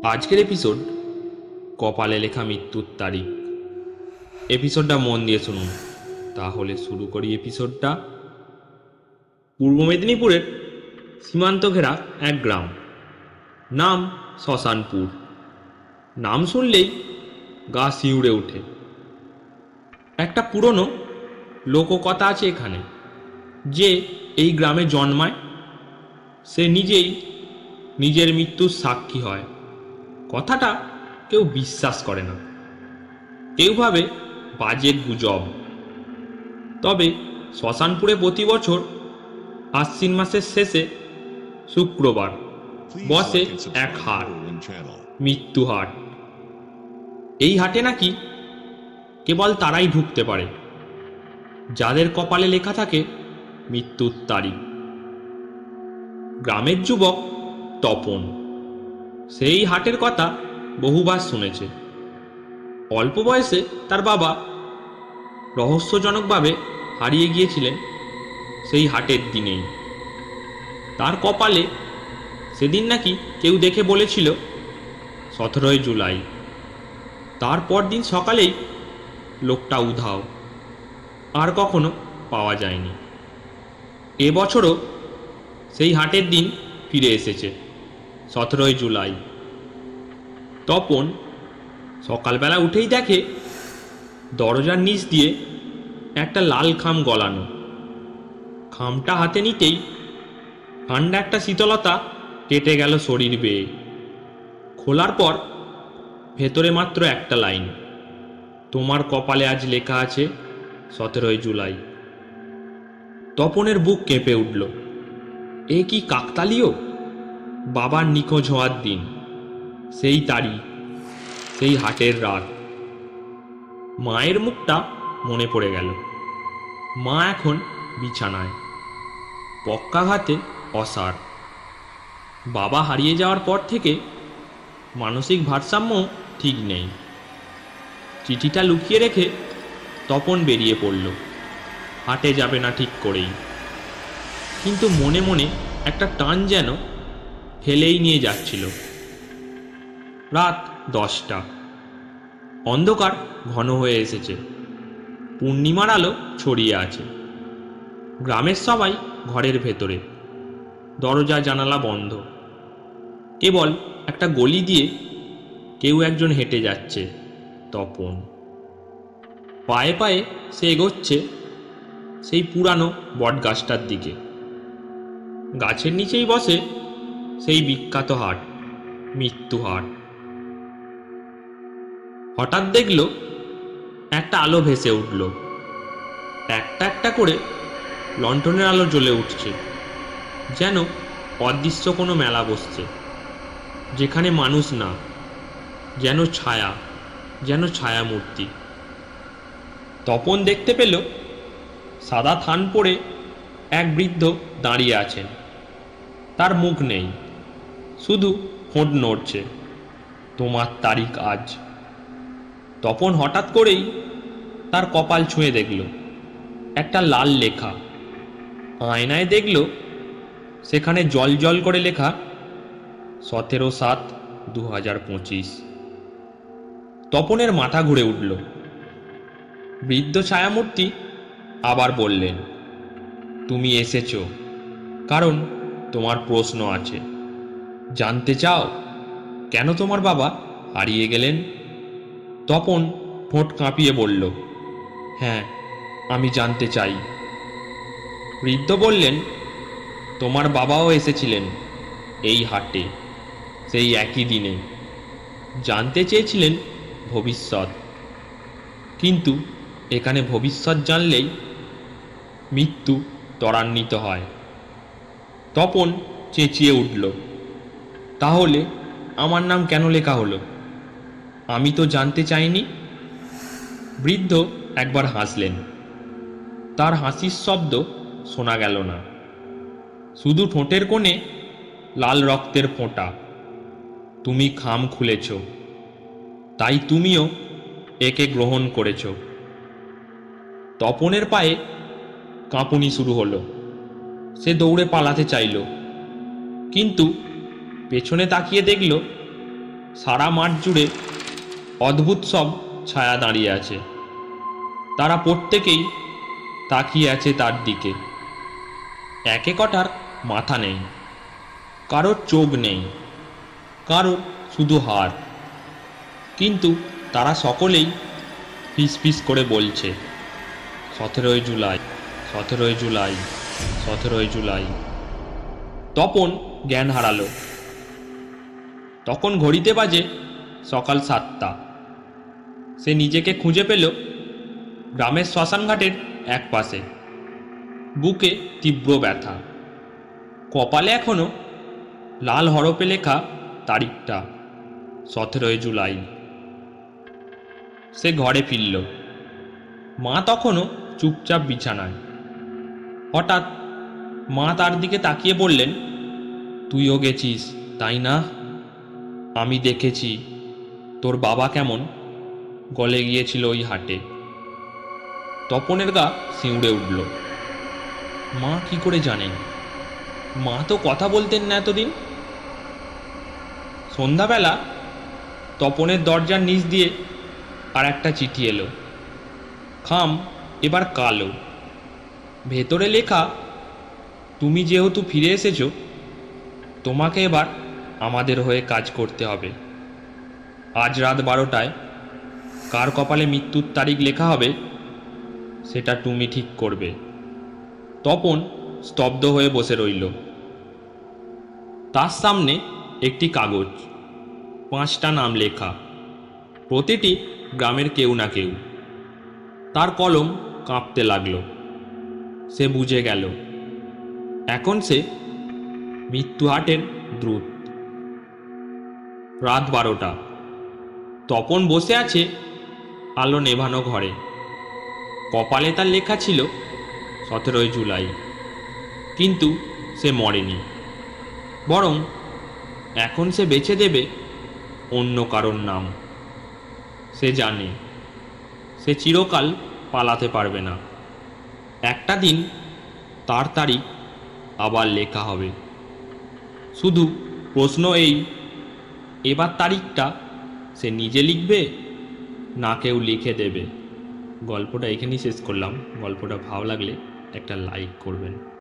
আজকের এপিসোড কপালে লেখা মৃত্যুর তারিখ। এপিসোডটা মন দিয়ে শুনুন। তাহলে শুরু করি এপিসোডটা। পূর্ব মেদিনীপুরের সীমান্ত ঘেরা এক গ্রাম, নাম শ্মশানপুর। নাম শুনলেই গা শিউড়ে ওঠে। একটা পুরনো লোককথা আছে এখানে, যে এই গ্রামে জন্মায় সে নিজেই নিজের মৃত্যুর সাক্ষী হয়। কথাটা কেউ বিশ্বাস করে না, কেউ ভাবে বাজে গুজব। তবে শ্মশানপুরে প্রতি বছর আশ্বিন মাসের শেষে শুক্রবার বসে এক হাট, মৃত্যু হাট। এই হাটে নাকি কেবল তারাই ঢুকতে পারে যাদের কপালে লেখা থাকে মৃত্যুর তারিখ। গ্রামের যুবক তপন সেই হাটের কথা বহুবার শুনেছে। অল্প বয়সে তার বাবা রহস্যজনকভাবে হারিয়ে গিয়েছিলেন সেই হাটের দিনেই। তার কপালে সেদিন নাকি কেউ দেখে বলেছিল 17 জুলাই। তারপর দিন সকালেই লোকটা উধাও, আর কখনো পাওয়া যায়নি। এবছরও সেই হাটের দিন ফিরে এসেছে 17 জুলাই। তপন সকালবেলা উঠেই দেখে দরজার নিচ দিয়ে একটা লাল খাম গলানো। খামটা হাতে নিতেই ঠান্ডা একটা শীতলতা কেটে গেল শরীর বেয়ে। খোলার পর ভেতরে মাত্র একটা লাইন, তোমার কপালে আজ লেখা আছে 17 জুলাই। তপনের বুক কেঁপে উঠল। এ কি কাকতালীয়? বাবার নিখোঁজ হওয়ার দিন, সেই তারিখ, সেই হাটের রাত। মায়ের মুখটা মনে পড়ে গেল। মা এখন বিছানায়, পক্ষাঘাতে অসাড়। বাবা হারিয়ে যাওয়ার পর থেকে মানসিক ভারসাম্য ঠিক নেই। চিঠিটা লুকিয়ে রেখে তপন বেরিয়ে পড়ল। হাটে যাবে না ঠিক করেই, কিন্তু মনে মনে একটা টান যেন ঠেলেই নিয়ে যাচ্ছিল। রাত 10টা, অন্ধকার ঘন হয়ে এসেছে। পূর্ণিমার আলো ছড়িয়ে আছে। গ্রামের সবাই ঘরের ভেতরে, দরজা জানালা বন্ধ। কেবল একটা গলি দিয়ে কেউ একজন হেঁটে যাচ্ছে। তপন পায়ে পায়ে সে এগোচ্ছে সেই পুরানো বটগাছটার দিকে। গাছের নিচেই বসে সেই বিখ্যাত হাট, মৃত্যু হাট। হঠাৎ দেখল একটা আলো ভেসে উঠল। একটা একটা করে লণ্ঠনের আলো জ্বলে উঠছে, যেন অদৃশ্য কোনো মেলা বসছে, যেখানে মানুষ না, যেন ছায়া, যেন ছায়ামূর্তি। তপন দেখতে পেল সাদা থান পরে এক বৃদ্ধ দাঁড়িয়ে আছেন। তার মুখ নেই, শুধু ঠোঁট নড়ছে, তোমার তারিখ আজ। তপন হঠাৎ করেই তার কপাল ছুঁয়ে দেখল একটা লাল লেখা। আয়নায় দেখল সেখানে জল জল করে লেখা 17/7/2025। তপনের মাথা ঘুরে উঠল। বৃদ্ধ ছায়ামূর্তি আবার বললেন, তুমি এসেছ কারণ তোমার প্রশ্ন আছে। জানতে চাও কেন তোমার বাবা হারিয়ে গেলেন? তপন ঠোঁট কাঁপিয়ে বলল, হ্যাঁ, আমি জানতে চাই। বৃদ্ধ বললেন, তোমার বাবাও এসেছিলেন এই হাটে সেই একই দিনে। জানতে চেয়েছিলেন ভবিষ্যৎ, কিন্তু এখানে ভবিষ্যৎ জানলেই মৃত্যু ত্বরান্বিত হয়। তপন চেঁচিয়ে উঠল, তাহলে আমার নাম কেন লেখা হলো? আমি তো জানতে চাইনি। বৃদ্ধ একবার হাসলেন। তার হাসির শব্দ শোনা গেল না, শুধু ঠোঁটের কোণে লাল রক্তের ফোঁটা। তুমি খাম খুলেছ, তাই তুমিও একে গ্রহণ করেছ। তপনের পায়ে কাঁপুনি শুরু হলো। সে দৌড়ে পালাতে চাইল, কিন্তু পেছনে তাকিয়ে দেখল সারা মাঠ জুড়ে অদ্ভুত সব ছায়া দাঁড়িয়ে আছে। তারা প্রত্যেকেই তাকিয়ে আছে তার দিকে। একে কটার মাথা নেই, কারোর চোখ নেই, কারোর শুধু হাড়। কিন্তু তারা সকলেই ফিস ফিস করে বলছে, 17ই জুলাই, 17ই জুলাই, 17ই জুলাই। তপন জ্ঞান হারালো। তখন ঘড়িতে বাজে সকাল 7টা। সে নিজেকে খুঁজে পেল গ্রামের শ্মশানঘাটের এক পাশে। বুকে তীব্র ব্যথা, কপালে এখনো লাল হরফে লেখা তারিখটা 17ই জুলাই। সে ঘরে ফিরল। মা তখনও চুপচাপ বিছানায়। হঠাৎ মা তার দিকে তাকিয়ে বললেন, তুইও গেছিস তাই না? আমি দেখেছি তোর বাবা কেমন গলে গিয়েছিল ওই হাটে। তপনের গা শিউড়ে উঠল। মা কি করে জানেন? মা তো কথা বলতেন না এতদিন। সন্ধ্যাবেলা তপনের দরজার নিচ দিয়ে আর একটা চিঠি এলো। খাম এবার কালো, ভেতরে লেখা, তুমি যেহেতু ফিরে এসেছো, তোমাকে এবার আমাদের হয়ে কাজ করতে হবে। আজ রাত 12টায় কার কপালে মৃত্যুর তারিখ লেখা হবে সেটা তুমি ঠিক করবে। তপন স্তব্ধ হয়ে বসে রইল। তার সামনে একটি কাগজ, 5টা নাম লেখা, প্রতিটি গ্রামের কেউ না কেউ। তার কলম কাঁপতে লাগল। সে বুঝে গেল, এখন সে মৃত্যুহাটের দ্রুত। রাত 12টা। তপন বসে আছে আলো নেভানো ঘরে। কপালে তার লেখা ছিল 17ই জুলাই। কিন্তু সে মরেনি, বরং এখন সে বেছে দেবে অন্য কারোর নাম। সে জানে সে চিরকাল পালাতে পারবে না। একটা দিন তার তারিখ আবার লেখা হবে। শুধু প্রশ্ন এই, এবার তারিখটা সে নিজে লিখবে না কেউ লিখে দেবে? গল্পটা এখানেই শেষ করলাম। গল্পটা ভালো লাগলে একটা লাইক করবেন।